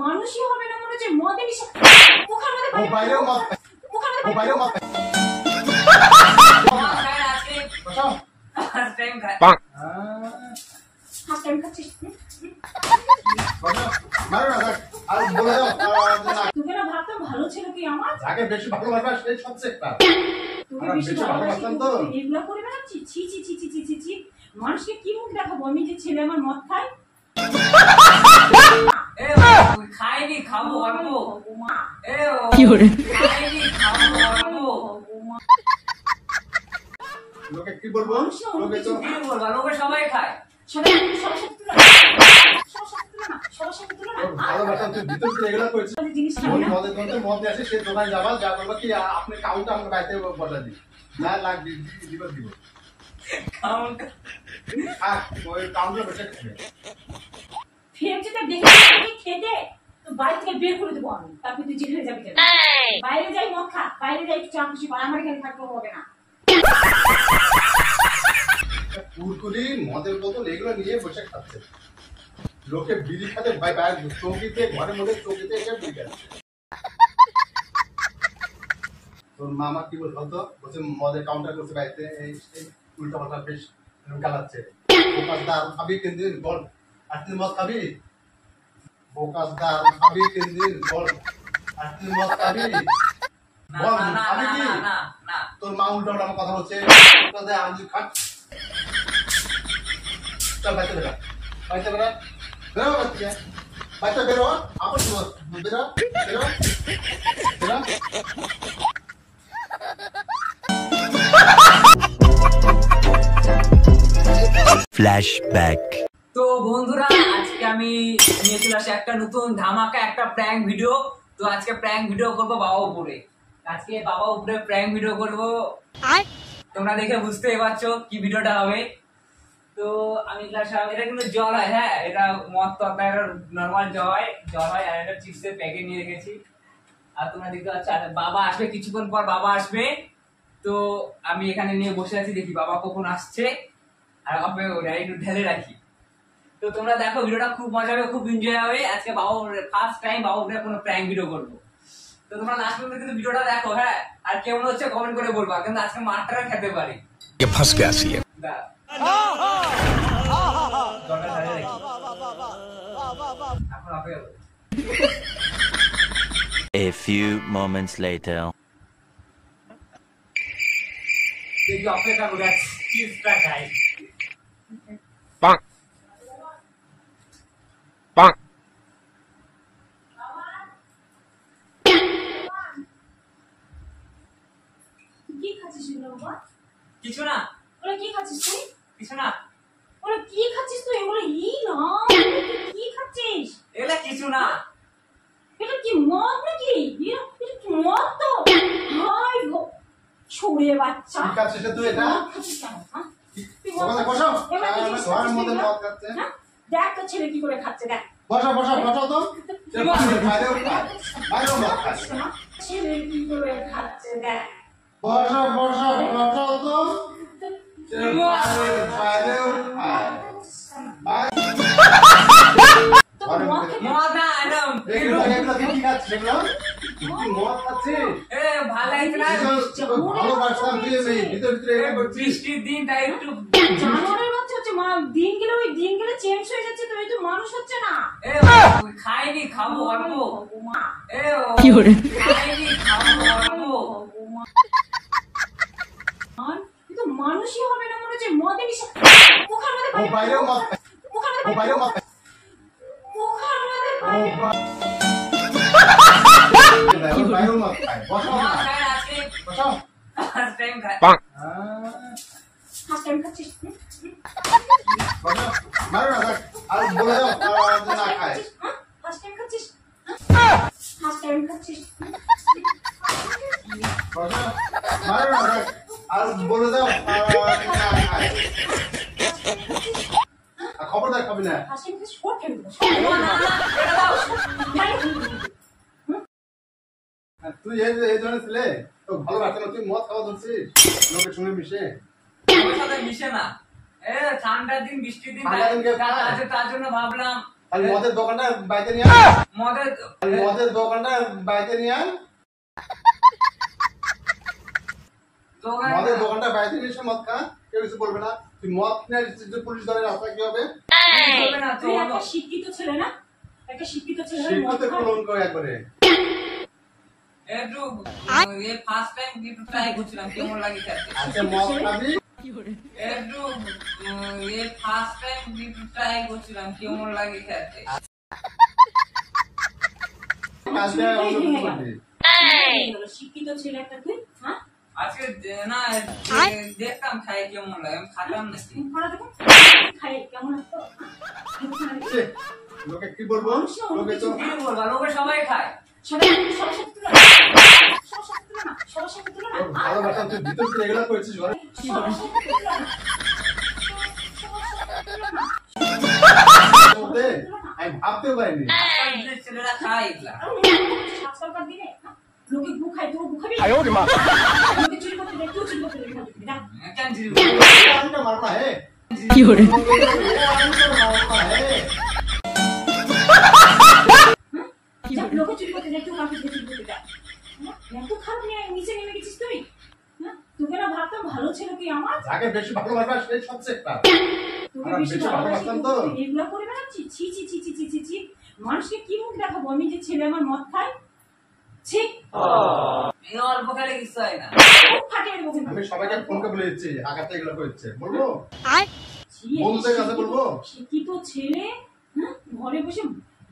মানুষই হবে না মনে হচ্ছে মদে নিশা মুখের মধ্যে মোবাইলেও মদ মোবাইলেও মদ আজকে বসাও ফার্স্ট টাইম খাই ফার্স্ট টাইম খাচ্ছিস বসাও মারো না আর বলে দাও তুমি না ভাবতাম ভালো ছিল কি আমার যাকে বেশি ভালো লাগবে সেই সবচেয়ে একটা তুমি বেশি ভালো লাগতাম তো এগুলা করে বেড়াচ্ছি ছি ছি ছি ছি ছি ছি মানুষকে কি মুখ দেখাবো আমি যে ছেলে আমার মদ খায় এ খাইনি খাবো অল্প এ কি করে খাইনি খাবো অল্প লোকে কি বলবো লোকে তো কি বলবো লোকে সবাই খায় ভালোবাসা তুই ভিতর থেকে এগুলা করছিস মদের দোকানে মদ আসে সে দোকানে যাবা যা বলবো কি আপনি কাউন্টার আমরা বাইতে বসা দিই না লাগবে দিব দিব কাউন্টার ওই কাউন্টার বসে খাবে ফের যেটা দেখে খেতে তো বাড়ি থেকে বের করে দেবো আমি তারপর তুই যেখানে যাবি বাইরে যাই মদ খা বাইরে যাই চা খুশি কর আমার এখানে থাকতে হবে না কুরকুরি মদের বোতল এগুলো নিয়ে বসে খাচ্ছে লোকে বিড়ি খাতে ভাই বাইরে চৌকিতে ঘরের মধ্যে চৌকিতে এসে বিড়ি খাচ্ছে তোর মামা কি বলতো বলছে মদের কাউন্টার করছে বাড়িতে এই উল্টা পাল্টা বেশ গালাচ্ছে বোকাসদার খাবি কেন্দ্রের গল আর তুই মদ খাবি বোকাসদার খাবি কেন্দ্রের গল আর তুই মদ খাবি বল খাবি কি তোর মা উল্টা পাল্টা আমার কথা বলছে আমি খাট চল বাইতে বেরা বাইতে বেরা বেরো বাচ্চা বাইতে বেরো আপন বেরো বেরো বেরো ফ্ল্যাশব্যাক। তো বন্ধুরা আজকে আমি নিয়ে চলে আসি একটা নতুন ধামাকা একটা প্র্যাঙ্ক ভিডিও। তো আজকে প্র্যাঙ্ক ভিডিও করবো বাবা উপরে। আজকে বাবা উপরে প্র্যাঙ্ক ভিডিও করবো, তোমরা দেখে বুঝতেই পারছো কি ভিডিওটা হবে। তো আমি এটা কিন্তু জল হয়, হ্যাঁ এটা মদ তো আপনার নর্মাল জল হয় আর একটা চিপসের প্যাকেট নিয়ে রেখেছি। আর তোমরা দেখতে পাচ্ছ বাবা আসবে কিছুক্ষণ পর, বাবা আসবে। তো আমি এখানে নিয়ে বসে আছি, দেখি বাবা কখন আসছে আর আপনাকে ওটা একটু ঢেলে রাখি। তো তোমরা দেখো ভিডিওটা খুব মজা হবে, খুব এনজয় হবে। আজকে বাবা ফার্স্ট টাইম বাবা উপরে কোনো প্র্যাঙ্ক ভিডিও করবো। তো তোমরা লাস্ট পর্যন্ত কিন্তু ভিডিওটা দেখো, হ্যাঁ আর কেমন হচ্ছে কমেন্ট করে বলবা, কিন্তু আজকে মারটা খেতে পারি। A few moments later. দেখি অপেক্ষা করে চিপসটা খাই। কি খাচ্ছিস বাবা? কিছু না। ওরা কি খাচ্ছিস তুই? কিছু না। ওরা কি খাচ্ছিস তুই? এগুলো না কি খাচ্ছিস? এগুলা কিছু না। এটা কি মদ নাকি? এটা কি মদ তো? হাই গো ছুড়ে বাচ্চা। কি খাচ্ছিস তুই এটা? ওখানে বসো। ঘরের মধ্যে মদ খাচ্ছে। দেখ তো ছেলে কি করে খাচ্ছে দেখ। বসো বসো বসো তো। বাইরে বাইরে মদ খাচ্ছে। ছেলে কি করে খাচ্ছে দেখ। বসো বসো বসো তো। বাইরে মদ না একদম। এগুলো কি খাচ্ছিস এগুলো? কি মদ খাচ্ছিস? এ ভালো হয়েছে না? ভালোবাসতাম দিয়ে ভিতরে ভিতরে বৃষ্টির দিন তাই একটু জানোয়ারের বাচ্চা হচ্ছে মা। দিন গেলে চেঞ্জ হয়ে যাচ্ছে তো, এই তো মানুষ হচ্ছে না। এ খাইনি খাবো অল্প এ কি করে খাইনি খাবো অল্প কিন্তু মানুষই হবে না মনে হচ্ছে মদে নিশা মুখের মধ্যে মোবাইলেও মদ মোবাইলেও মদ মুখের মধ্যে মোবাইলেও মদ খায়। বসো না আজকে বসো। ফার্স্ট টাইম খাই। ফার্স্ট টাইম খাচ্ছিস বসো মারো না আর বলে দাও না খায়। ফার্স্ট টাইম খাচ্ছিস ফার্স্ট টাইম খাচ্ছিস বসো মারো না আর বলে দাও না খায়। খবরদার খাবি না। ফার্স্ট টাইম খাচ্ছিস কোট খেয়ে দেবো। তুই এই ধরনের ছেলে তো ভালো রাখতে না, তুই মদ খাওয়া ধরছিস লোকের সঙ্গে মিশে। আমার সাথে মিশে না। এ ঠান্ডার দিন বৃষ্টির দিন ঠান্ডার দিন কে খায়? তার জন্য ভাবলাম খালি মদের দোকানটা বাইতে নিয়ে আয়। মদের খালি মদের দোকানটা বাইতে নিয়ে আয়। দোকান মদের দোকানটা বাইতে নিয়ে এসে মদ খা, কেউ কিছু বলবে না। তুই মদ কিনে যদি পুলিশ ধরে রাস্তা কি হবে? হবে না তো তুই একটা শিক্ষিত ছেলে না, একটা শিক্ষিত ছেলে হয়ে মদ শিক্ষিত খাস? কলঙ্ক একবারে। একটু এই ফার্স্ট টাইম একটু ট্রাই করছিলাম কেমন লাগে খেতে। আজকে মদ খাবি, একটু এই ফার্স্ট টাইম একটু ট্রাই করছিলাম কেমন লাগে খেতে। কালকে অন্য কিছু করবি। শিক্ষিত ছেলে একটা তুই, হ্যাঁ? আজকে না দেখতাম খাই কেমন লাগে, আমি খাতাম নাকি। পড়া দেখো, খাই কেমন লাগতো? ছে, লোকে কি বলবো? লোকে তো কি বলবো, লোকে সবাই খায়। সবাই সবার সাথে তুলনা, সবার সাথে তুলনা, সবার সাথে তুলনা, তোর ভালোবাসা তুই ভিতর থেকে এগুলো করেছিস ঘরে। সবার সাথে তুলনা, মধ্যে আমি ভাবতেও পারিনি। আজকাল ছেলেরা খায় এগুলা। আজকালকার দিনে লোকে গু খায়, তুই গু খাবি? লোকে চুরি করতে দেয়, তুই চুরি করতে দেয়, যা। কেন ছিল? আমিটা মারনা হে। কি করে? আমিটা মারনা হে। যা, লোকে চুরি করতে দেয়, তুই কাউকে চুরি করতে যা। এত খারাপ নিয়ে নিচে নেমে গেছিস তুই, হ্যাঁ? তোকে না ভাবতাম ভালো ছেলে তুই আমার, যাকে বেশি ভালোবাসা সেই সবচেয়ে খারাপ। তোকে আমরা বেশি বেশি ভালোবাসি, ভালোবাসতাম তো। তুই এগুলো করে বেড়াচ্ছিস? ছি ছি ছি ছি ছি ছি ছি। মানুষকে কি মুখ দেখাবো আমি যে ছেলে আমার মদ খায়? ছি, এই অল্প খেলে কিছু হয় না। মুখ ফাটিয়ে দেবো কিন্তু। আমি সবাইকে ফোন করে বলে দিচ্ছি আগাতে এগুলো করেছে বলবো ছি, বন্ধুদের কাছে বলবো? শিক্ষিত ছেলে, হ্যাঁ? ঘরে বসে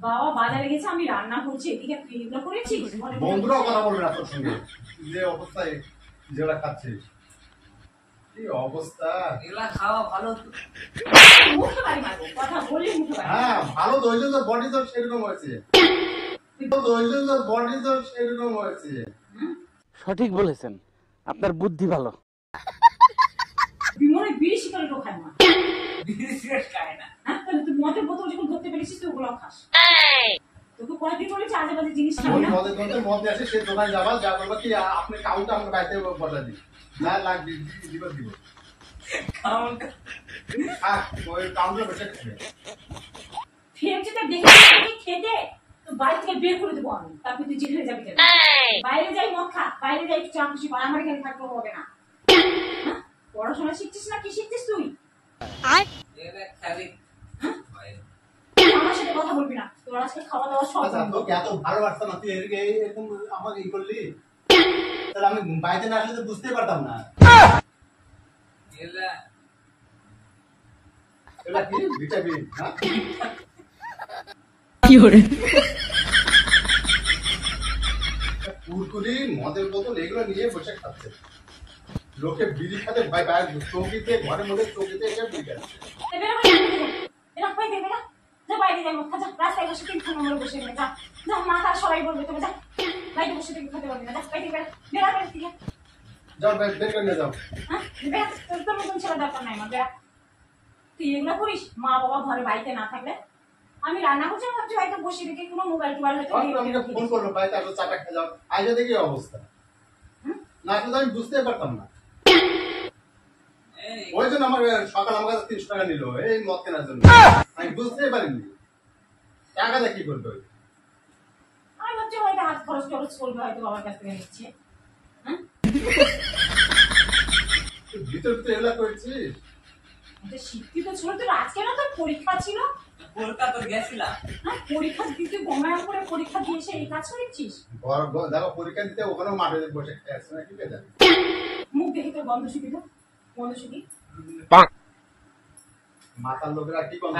বাবা বাজারে গেছে, আমি রান্না করছি, এদিকে তুই এগুলো করেছিস? ঘরে বসে বন্ধুরাও কথা বলবে না তোর সঙ্গে যে অবস্থায় যেগুলা খাচ্ছিস, কি অবস্থা। এগুলা খাওয়া ভালো তো। মুখে বাড়ি মারবো, কথা বললে মুখে বাড়ি। হ্যাঁ ভালো ধৈর্য তোর বডি তো সেরকম হয়েছে, ধৈর্য তোর বডি তো সেরকম হয়েছে। সঠিক বলেছেন, আপনার বুদ্ধি ভালো। বিমনে বিড়ি শিকারেটও খায় না, বিড়ি সিগারেট খায় না। হ্যাঁ? তাহলে তুই মদের বোতল যখন ধরতে পেরেছিস তুই ওগুলো খাস। তোকে কয়েকদিন বলেছি আজে বাজে জিনিস খাবি ওই না। মদের দোকানে মদ নিয়ে আসে সে দোকানে যাবা, যা বলবো কি আপনি কাউন্ট আমার বাড়িতে বসা দিন, না লাগবে দিব দিব। কাউন্টার আর ওই কাউন্টার বসে খাবে। ফেমচিটা দেখে খেতে তো বাড়ি থেকে বের করে দেবো আমি, তারপর তুই যেখানে যাবি যাবি। বাইরে যাই মদ খা, বাইরে যাই চা খুশি কর, আমার এখানে থাকতে হবে না। হ্যাঁ? পড়াশোনা শিখছিস না কি শিখছিস তুই? এগুলা খালি আমার সাথে কথা বলবি না, তোর আজকে খাওয়া দাওয়া সব আচ্ছা বন্ধ। তোকে এত ভালোবাসতাম না, তুই এদিকে এরকম আমাকে ই করলি, তাহলে আমি বাড়িতে না আসলে তো বুঝতেই পারতাম না। এগুলা এটা কি ভিটামিন না? কুরকুরি মদের বোতল এগুলো নিয়ে বসে খাচ্ছে, লোকে বিড়ি খাতে ভয় পায়, চৌকিতে ঘরের মধ্যে চৌকিতে এসে বিড়ি খাচ্ছে। এ বেরো বাইরে, বেরো বাইরে, বেরো। যা বাইরে যাই মদ খা, যা রাস্তায় বসে তিন খানা মরে বসে গেলে যা, যা মা তার সবাই বলবে তোকে, যা বাইরে বসে থেকে খেতে পারবি না, যা বাইরে বেরো, বেরো বাইরে থেকে। যাও বের করে নিয়ে যাও। হ্যাঁ? বেরো, তোর মতন ছেলে দরকার নাই আমার, বেরো। তুই এগুলো করিস মা বাবা ঘরে বাড়িতে না থাকলে? আমি রান্না করছি, আমি ভাবছি হয়তো বসে রেখে কোনো মোবাইল টোবাইল হয়তো হয়তো আমাকে ফোন করলো বাড়িতে আসো চাটা খেয়ে যাও, আজ দেখি এই অবস্থা। না আসলে আমি বুঝতে পারতাম না, এই ওই জন্য আমার সকাল আমার কাছে 300 টাকা নিল এই মদ কেনার জন্য, আমি বুঝতেই পারিনি টাকাটা কি করবে। আমি ভাবছি হয়তো হাত খরচ টরচ করবে, হয়তো বাবার কাছ থেকে নিচ্ছে। হ্যাঁ? ভিতর ভিতরে এগুলা করেছিস। একটা শিক্ষিত ছিল, তোর আজকে না তোর পরীক্ষা ছিল, কলকাতা গেছিলাম। হ্যাঁ? পরীক্ষা দিতে গঙ্গায় করে পরীক্ষা দিয়ে এসে এই কাজ করেছিস? দেখো পরীক্ষা দিতে ওখানেও মাঠে বসে খেয়ে আসছে না, কি পেয়ে যাবে। মুখ দেখি তোর বন্ধ শুকি, তো বন্ধ শুকি। মাথার লোকেরা কি করে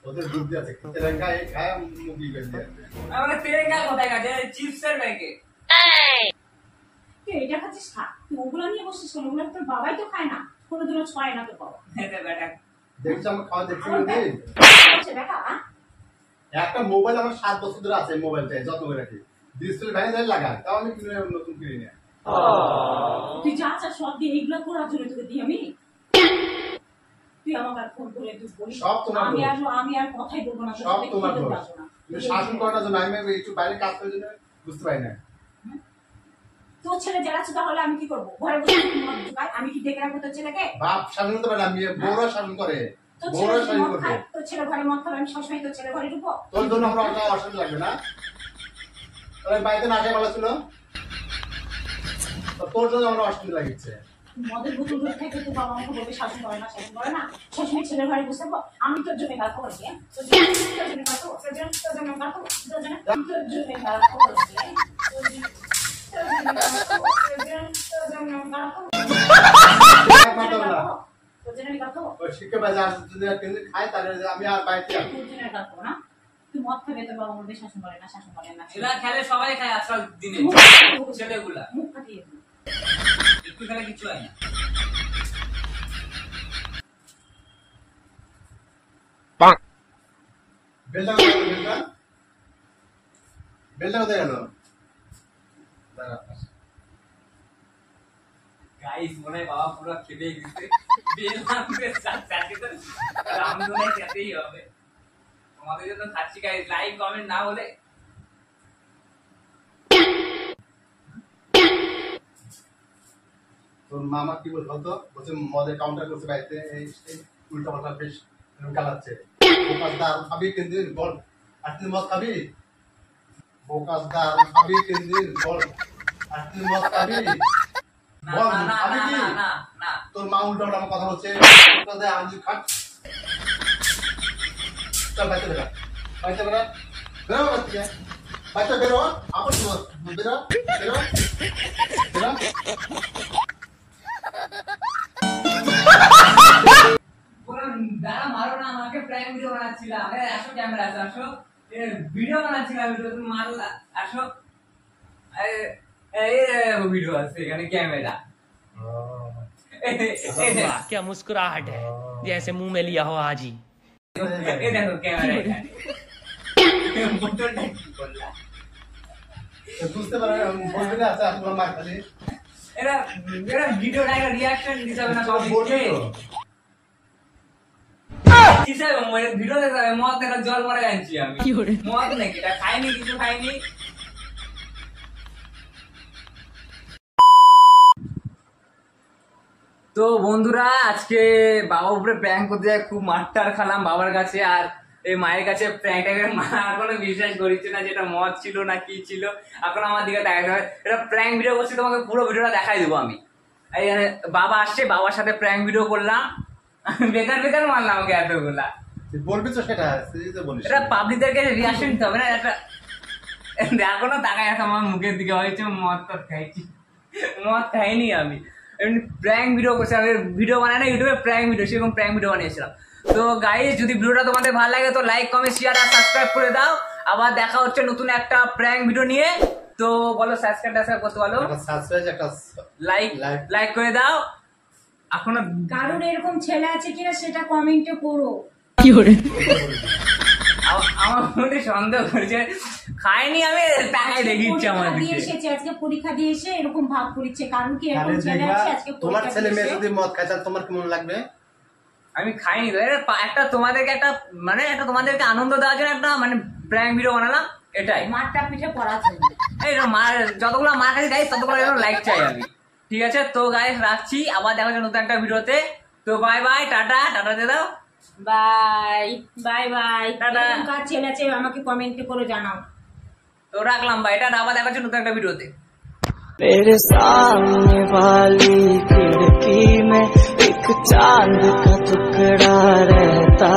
ওদের বুদ্ধি আছে, তেলেঙ্গা এই খায় মুগি করে দিয়ে আসবে। আমরা তেলেঙ্গা কোথায় গেছে? চিপসের ব্যাগে। তুই এটা খাচ্ছিস খা, তুই ওগুলো নিয়ে বসছিস কেন? ওগুলো তোর বাবাই তো খায় না, কোনোদিনও ছয় না তোর বাবা। এটা বেটা দেখছি আমার খাওয়া দেখছি আমার বলতে, হচ্ছে দেখা, হ্যাঁ? একটা মোবাইল আমার 7 বছর ধরে আছে, মোবাইলটা যত্ন করে রাখি, ডিসপ্লে ভেঙে যায় লাগায়, তাও আমি কিনে নতুন কিনে নিয়ে। তুই যা চা সব দিয়ে এইগুলো করার জন্য তোকে দিই আমি। তুই আমাকে আর ফোন করে তুই বলিস সব তোমার আমি আর কথাই বলবো না, তোর সব সাথে তোমার খেতেও দোষ। যাবো না। তুমি শাসন করার জন্য আমি একটু বাইরে কাজ করার জন্য বুঝতে পারি না। তোর ছেলে জ্বালাচ্ছে তাহলে আমি কি করবো? ঘরে বসে তুই মদ ঢুকায়, আমি কি দেখে রাখবো তোর ছেলেকে? বাপ শাসন করতে পারে না, মেয়ে বউরা শাসন করে, তোর বড় ছেলে শাড়ি মদ করবে। খায়, তোর ছেলে ঘরে মদ খাবে, আমি সবসময় তোর ছেলে ঘরে ঢুকবো? তোর জন্য আমরা অশান্তি লাগবে না? তাহলে বাড়িতে না আসাই ভালো ছিল। তো তোর জন্য আমরা অশান্তি লাগিচ্ছে। মদের বোতল ধরে থাকে, তো বাবা আমাকে বলবে শাসন করে না, শাসন করে না, সবসময় ছেলের ঘরে বসে থাকবো। আমি তোর জন্য গাল খাবো, তোর জন্য গাল খাবো, তোর জন্য গাল খাবো, তোর জন্য গাল খাবো, তোর জন্য গাল খাবো। ওই শিক্ষা বাজে আসে যদি কেন্দ্রে খায় তাহলে আমি আর বাড়িতে আসবো। তোর জন্য গাল খাবো না? তুই মদ খাবে, তোর বাবা বলবে শাসন করে না, শাসন করে না। এরা খেলে সবাই খায় আজকাল দিনে ছেলেগুলা মুখ কাটিয়ে দিবি। একটু খেলে কিছু হয় না। বেলটা কোথায় গেল? বেলটা কোথায় গেল? দাঁড়া। গাইস মনে হয় বাবা পুরো খেলে গেছে। বেল মারতে চাচ্ছি তো রামধুনাই খেতেই হবে। তোমাদের জন্য খাচ্ছি গাইস, লাইক কমেন্ট না হলে তোর মামা কি বলতো বলছে মদের কাউন্টার করছে বাড়িতে এই উল্টা পাল্টা বেশ গালাচ্ছে। বোকাসদার খাবি কেন্দ্রির বল আর তুই মদ খাবি? বোকাসদার খাবি কেন্দ্রির বল আর তুই মদ খাবি? না বল না খাবি না কি? না না না তোর মা উল্টা পাল্টা আমার কথা বলছে। আমি খাট চল বাড়িতে বেরা, বাড়িতে বেরা, বেরো বাড়ি থেকে, বাড়িতে বেরো, আপন বেরো, বেরো, বেরো। দাঁড়া মারো না আমাকে, প্র্যাঙ্ক ভিডিও বানাচ্ছিলাম। আসো ক্যামেরা আসো, ভিডিও বানাচ্ছিলাম, তুমি মারলা। আসো ভিডিও আছে এখানে ক্যামেরা। वाह, क्या मुस्कुराहट है, जैसे मुंह में लिया हो आज ही। এই দেখো ক্যামেরা এখানে। বোতলটা কি করলা? বুঝতে পারে বলবে না আচ্ছা আপনার মা খালি এরা এরা ভিডিও একটা রিঅ্যাকশন দিতে হবে না সব বলবে দিচ্ছে। কিসে ভিডিও দেখতে হবে? মদ দেখা জল মরে আনছি আমি। মদ নাকি এটা খাইনি, কিছু খাইনি। তো বন্ধুরা আজকে বাবা উপরে প্র্যাঙ্ক করতে যায়, খুব মারটার খালাম বাবার কাছে আর এই মায়ের কাছে। প্র্যাঙ্কটাকে মা এখনো বিশ্বাস করিচ্ছে না যেটা মদ ছিল না কি ছিল। এখন আমার দিকে দেখাতে হবে, এটা প্র্যাঙ্ক ভিডিও করছি, তোমাকে পুরো ভিডিওটা দেখাই দেবো আমি। এই বাবা আসছে, বাবার সাথে প্র্যাঙ্ক ভিডিও করলাম, বেকার বেকার মারলাম আমাকে এতগুলা। বলবি তো সেটা তো বলিস এটা পাবলিকদেরকে রিয়াকশন দিতে হবে না? একটা দেখো না তাকায় আছে আমার মুখের দিকে, হয়েছে মদ তো খাইছি, মদ খাইনি আমি। এমনি প্র্যাঙ্ক ভিডিও করছি আমি, ভিডিও বানাই না ইউটিউবে, প্র্যাঙ্ক ভিডিও, সেরকম প্র্যাঙ্ক ভিডিও বানিয়েছিলাম। তো গাইস যদি ভিডিওটা তোমাদের ভালো লাগে তো লাইক কমেন্ট শেয়ার আর সাবস্ক্রাইব করে দাও। আবার দেখা হচ্ছে নতুন একটা প্র্যাঙ্ক ভিডিও নিয়ে। তো বলো সাবস্ক্রাইব করতে বলো, একটা সাবস্ক্রাইব একটা লাইক করে দাও। এখনো কারোর এরকম ছেলে আছে কিনা সেটা কমেন্টে করো। আমার মনে সন্দেহ করছে খাইনি আমি, টাকায় দেখিচ্ছে আমার পরীক্ষা দিয়ে দিকে। এসেছে, আজকে পরীক্ষা দিয়ে এসে এরকম ভাব করছে। কারণ কি এরকম ছেলে আছে আজকে তোমার পরীক্ষা ছেলে দিয়ে মেয়ে এসে- যদি মদ খায় তাহলে তোমার কেমন লাগবে? আমি খাইনি তো, একটা তোমাদেরকে একটা মানে একটা তোমাদেরকে আনন্দ দেওয়ার জন্য একটা মানে প্র্যাঙ্ক ভিডিও বানালাম, এটাই। মারটা পিঠে পড়া জন্য। এই মার যতগুলো মার কাছে গাইস ততগুলো লাইক চাই আমি, ঠিক আছে? তো গাইস রাখছি, আবার দেখা হচ্ছে নতুন একটা ভিডিওতে। তো বাই বাই, টাটা, টাটা দিয়ে দাও। Bye bye bye. টাটা। এরকম কার ছেলে আছে আমাকে কমেন্টে করে জানাও। তো রাখলাম ভাই, টাটা, আবার দেখা হচ্ছে নতুন একটা ভিডিওতে। मेरे सामने वाली खिड़की में एक चांद का टुकड़ा रहता